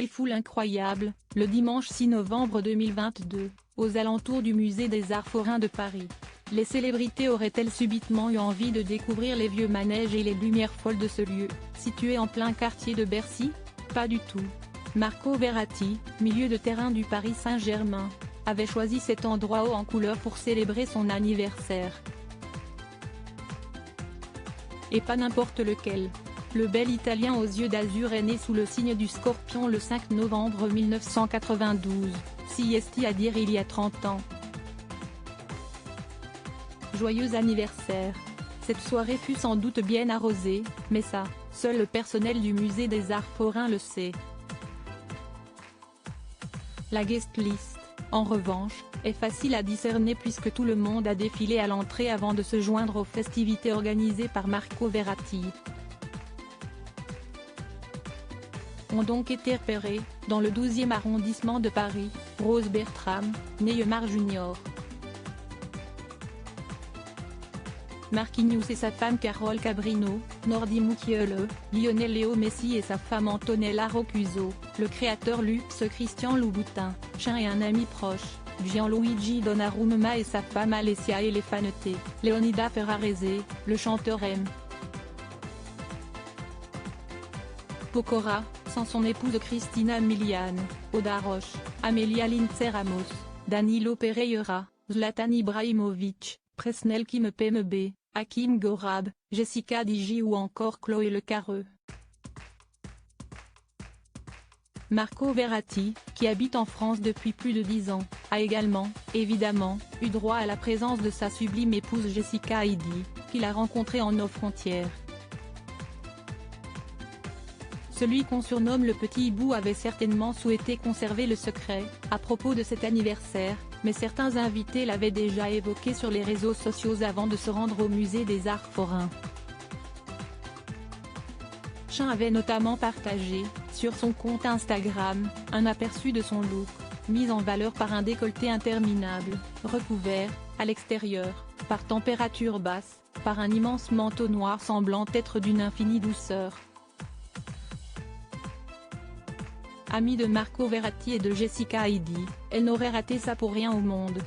quelle foule incroyable, le dimanche 6 novembre 2022, aux alentours du musée des Arts Forains de Paris. Les célébrités auraient-elles subitement eu envie de découvrir les vieux manèges et les lumières folles de ce lieu, situé en plein quartier de Bercy? Pas du tout. Marco Verratti, milieu de terrain du Paris Saint-Germain, avait choisi cet endroit haut en couleur pour célébrer son anniversaire. Et pas n'importe lequel. Le bel Italien aux yeux d'azur est né sous le signe du Scorpion le 5 novembre 1992, si est à dire il y a 30 ans. Joyeux anniversaire. Cette soirée fut sans doute bien arrosée, mais ça, seul le personnel du musée des Arts Forains le sait. La guest list, en revanche, est facile à discerner puisque tout le monde a défilé à l'entrée avant de se joindre aux festivités organisées par Marco Verratti. Ont donc été repérés, dans le 12e arrondissement de Paris, Rose Bertram, Neymar Jr. Marquinhos et sa femme Carole Cabrino, Nordi Mukiele, Lionel Léo Messi et sa femme Antonella Roccuzzo, le créateur luxe Christian Louboutin, chien et un ami proche, Gianluigi Donnarumma et sa femme Alessia Elefanete, Leonida Ferrarese, le chanteur M. Pokora, sans son épouse Cristina Milian, Oda Roche, Amelia Lindsay Ramos, Danilo Pereira, Zlatan Ibrahimovic, Presnel Kimpembe, Hakim Gorab, Jessica Digi ou encore Chloé Lecarreux. Marco Verratti, qui habite en France depuis plus de 10 ans, a également, évidemment, eu droit à la présence de sa sublime épouse Jessica Heidi, qu'il a rencontrée en nos frontières. Celui qu'on surnomme le Petit Hibou avait certainement souhaité conserver le secret, à propos de cet anniversaire, mais certains invités l'avaient déjà évoqué sur les réseaux sociaux avant de se rendre au musée des Arts Forains. Chin avait notamment partagé, sur son compte Instagram, un aperçu de son look, mis en valeur par un décolleté interminable, recouvert, à l'extérieur, par température basse, par un immense manteau noir semblant être d'une infinie douceur. Amie de Marco Verratti et de Jessica Heidi, elle n'aurait raté ça pour rien au monde.